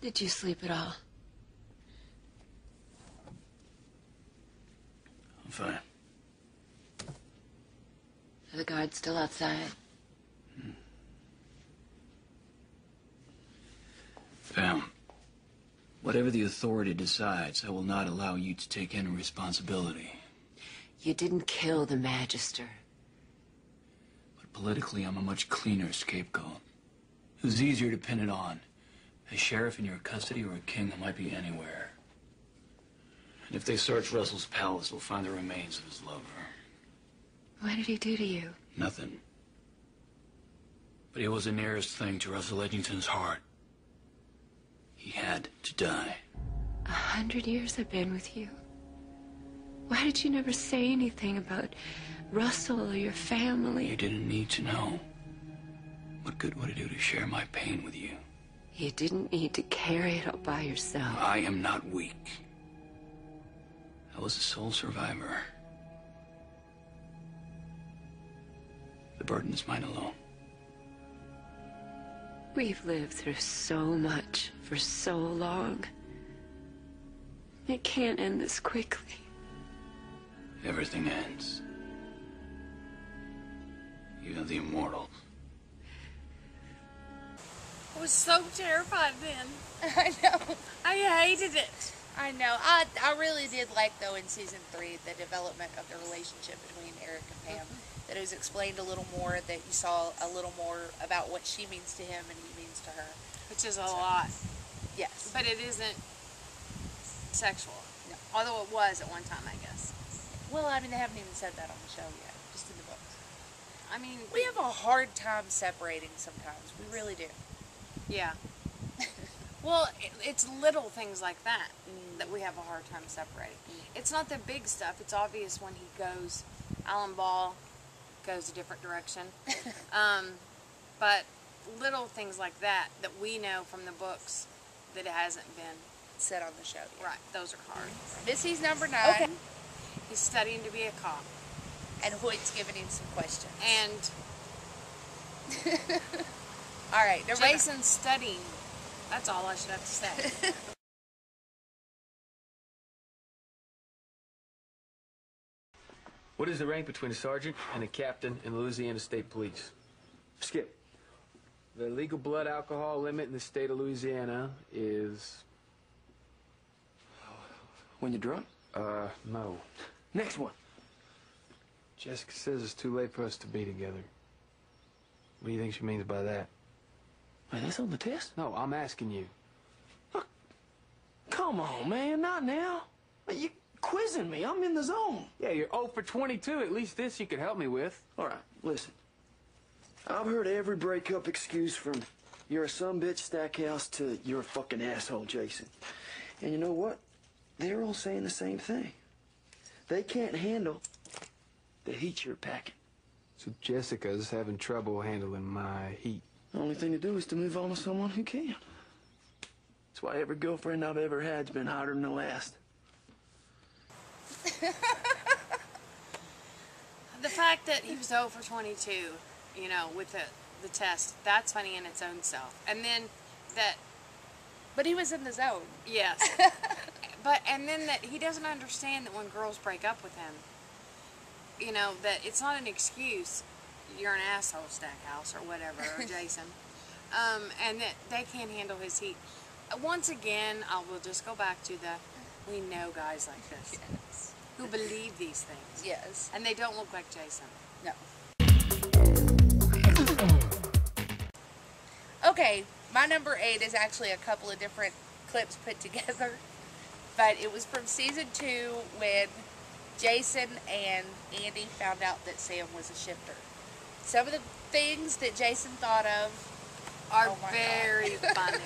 Did you sleep at all? I'm fine. Are the guards still outside? Pam, whatever the authority decides, I will not allow you to take any responsibility. You didn't kill the Magister. But politically, I'm a much cleaner scapegoat. Who's easier to pin it on? A sheriff in your custody or a king that might be anywhere? And if they search Russell's palace, they'll find the remains of his lover. What did he do to you? Nothing. But it was the nearest thing to Russell Edgington's heart. He had to die. 100 years I've been with you. Why did you never say anything about Russell or your family? You didn't need to know. What good would it do to share my pain with you? You didn't need to carry it all by yourself. I am not weak. I was the sole survivor. The burden is mine alone. We've lived through so much for so long. It can't end this quickly. Everything ends. Even the immortals. I was so terrified then. I know. I hated it. I know. I really did like, though, in season 3, the development of the relationship between Eric and Pam. That it was explained a little more, that you saw a little more about what she means to him and he means to her. Which is a lot. Yes. But it isn't sexual. No. Although it was at one time, I guess. Well, I mean, they haven't even said that on the show yet, just in the books. I mean... We have a hard time separating sometimes. We really do. Yeah. Well, it's little things like that that we have a hard time separating. It's not the big stuff. It's obvious when he goes, Alan Ball goes a different direction. But little things like that we know from the books that it hasn't been Said on the show yet. right. Those are hard. Missy's number 9. Okay. He's studying to be a cop. And Hoyt's giving him some questions. And All right, number 9. Jason's studying. That's all I should have to say. What is the rank between a sergeant and a captain in the Louisiana State Police? Skip. The legal blood alcohol limit in the state of Louisiana is... When you're drunk? No. Next one. Jessica says it's too late for us to be together. What do you think she means by that? Man, that's on the test? No, I'm asking you. Come on, man, not now. You quizzing me. I'm in the zone. Yeah, you're 0 for 22. At least this you could help me with. All right, listen. I've heard every breakup excuse from you're a sumbitch Stackhouse to you're a fucking asshole, Jason. And you know what? They're all saying the same thing. They can't handle the heat you're packing. So Jessica's having trouble handling my heat. The only thing to do is to move on to someone who can. That's why every girlfriend I've ever had's been hotter than the last. The fact that he was 0 for 22, you know, with the test, that's funny in its own self. And then that... But he was in the zone. Yes. And then that he doesn't understand that when girls break up with him, you know, that it's not an excuse. You're an asshole, Stackhouse, or whatever, or Jason. And that they can't handle his heat. Once again, I will just go back to we know guys like this. Yes. Who believe these things. Yes. And they don't look like Jason. No. Okay, my number 8 is actually a couple of different clips put together. But it was from season 2 when Jason and Andy found out that Sam was a shifter. Some of the things that Jason thought of Are oh my very God. funny.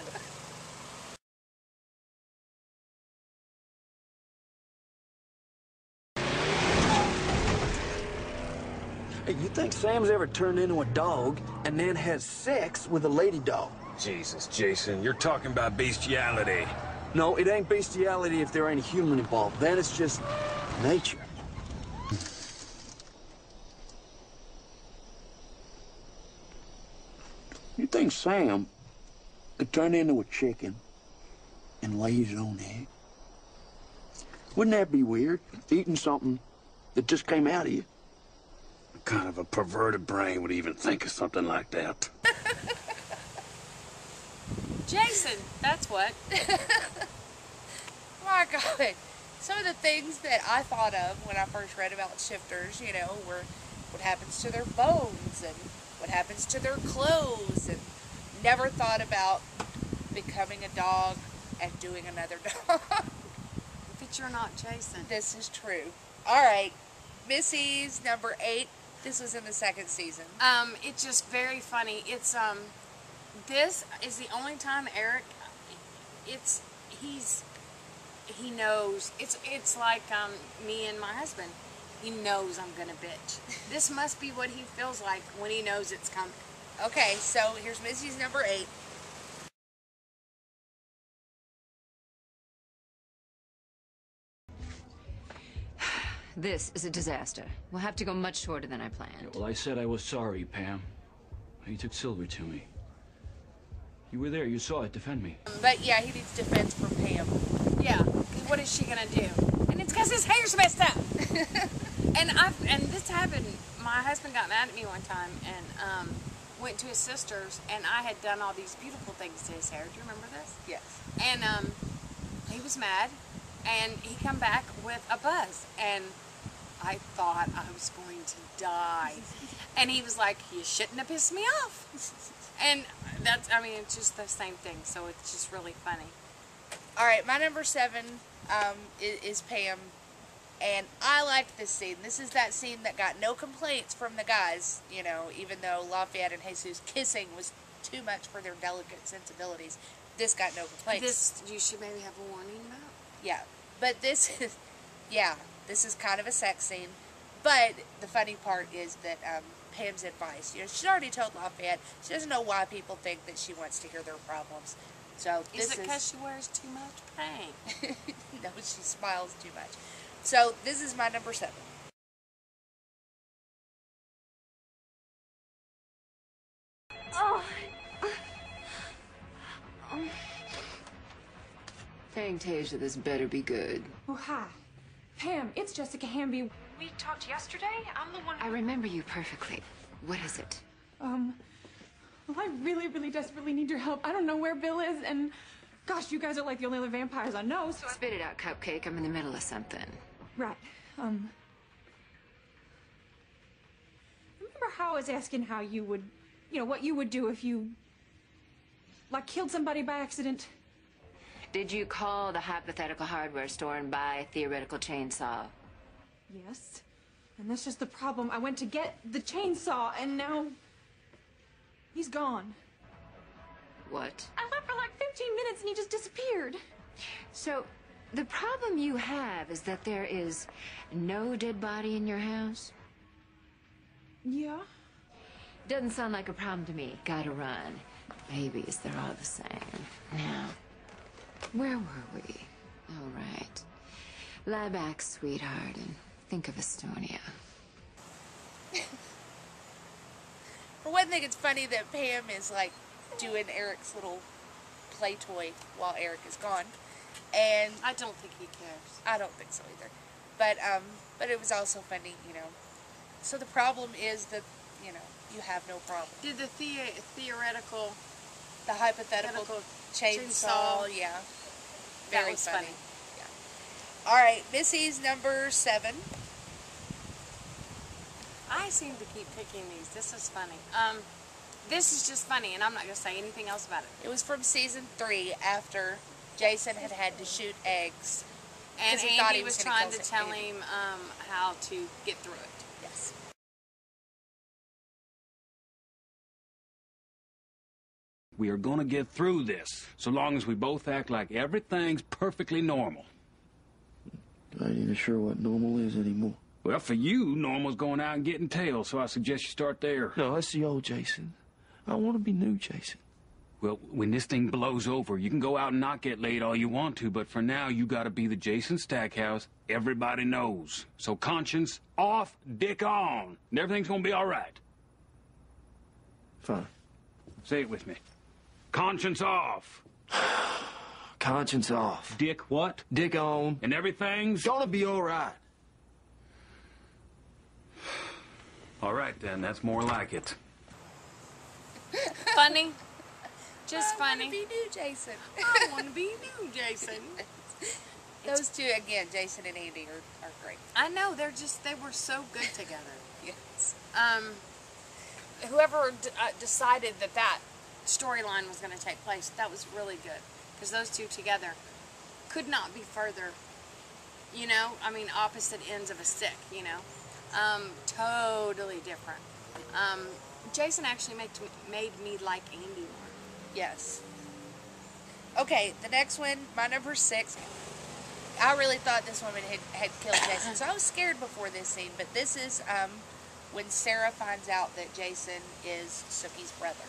Hey, you think Sam's ever turned into a dog and then has sex with a lady dog? Jesus, Jason, you're talking about bestiality. No, it ain't bestiality if there ain't a human involved. Then it's just nature. You think Sam could turn into a chicken and lays it on the egg. Wouldn't that be weird? Eating something that just came out of you. What kind of a perverted brain would even think of something like that? Jason, that's what. My God. Some of the things that I thought of when I first read about shifters, you know, were what happens to their bones and what happens to their clothes, and never thought about becoming a dog and doing another dog. But you're not Jason. This is true. All right. Missy's number 8. This was in the 2nd season. It's just very funny. It's, this is the only time Eric, he knows, it's like, me and my husband. He knows I'm gonna bitch. This must be what he feels like when he knows it's coming. Okay, so here's Missy's number 8. This is a disaster. We'll have to go much shorter than I planned. Yeah, well, I said I was sorry, Pam. You took Silver to me. You were there, you saw it, defend me. But yeah, he needs defense from Pam. Yeah, 'cause what is she gonna do? And it's 'cause his hair's messed up. and this happened. My husband got mad at me one time and went to his sister's, and I had done all these beautiful things to his hair. Do you remember this? Yes. And he was mad, and he come back with a buzz, and I thought I was going to die. And he was like, "You shouldn't have pissed me off." And that's, I mean, it's just the same thing. So it's just really funny. All right, my number 7 is Pam, and I liked this scene. This is that scene that got no complaints from the guys, you know, even though Lafayette and Jesus kissing was too much for their delicate sensibilities. This got no complaints. This, you should maybe have a warning about. Yeah, but this is, yeah, this is kind of a sex scene. But the funny part is that Pam's advice, you know, she's already told Lafayette she doesn't know why people think that she wants to hear their problems. So this Is it because she wears too much paint? No, she smiles too much. So this is my number 7. Fantasia, this better be good. Oh, hi. Pam, it's Jessica Hamby. We talked yesterday. I'm the one I remember you perfectly. What is it? Well, I really, really desperately need your help. I don't know where Bill is, and gosh, you guys are like the only other vampires I know, so Spit it out, Cupcake. I'm in the middle of something. Right. Remember how I was asking how you would, you know, what you would do if you, like, killed somebody by accident? Did you call the hypothetical hardware store and buy a theoretical chainsaw? Yes. And that's just the problem. I went to get the chainsaw, and now he's gone. What? I left for like 15 minutes, and he just disappeared. So, the problem you have is that there is no dead body in your house? Yeah? Doesn't sound like a problem to me. Gotta run. Babies, they're all the same. Now, where were we? All right. Lie back, sweetheart, and think of Estonia. For one thing, it's funny that Pam is like doing Eric's little play toy while Eric is gone, and I don't think he cares. I don't think so either. But it was also funny, you know. So the problem is that, you know, you have no problem. Did the theoretical, The hypothetical chainsaw, yeah. that Very was funny. funny. Yeah. All right, Missy's number 7. I seem to keep picking these. This is funny. This is just funny, and I'm not going to say anything else about it. It was from season 3 after Jason had to shoot eggs. And 'cause he thought Andy he was gonna trying kill to tell Andy. him how to get through it. Yes. We are gonna get through this, so long as we both act like everything's perfectly normal. I ain't even sure what normal is anymore. Well, for you, normal's going out and getting tail, so I suggest you start there. No, that's the old Jason. I want to be new Jason. Well, when this thing blows over, you can go out and not get laid all you want to, but for now, you gotta be the Jason Stackhouse everybody knows. So conscience off, dick on, and everything's gonna be all right. Fine. Say it with me. Conscience off. Conscience off. Dick what? Dick on. And everything's... Gonna be all right. All right, then. That's more like it. Funny. Just I funny. want to be new Jason. I want to be new Jason. Those two, again, Jason and Andy are great. I know, they were so good together. Yes. Whoever decided that storyline was going to take place, that was really good. Because those two together could not be further, you know? I mean, opposite ends of a stick, you know? Totally different. Jason actually made me like Andy more. Yes. Okay, the next one, my number 6. I really thought this woman had killed Jason, so I was scared before this scene. But this is when Sarah finds out that Jason is Sookie's brother.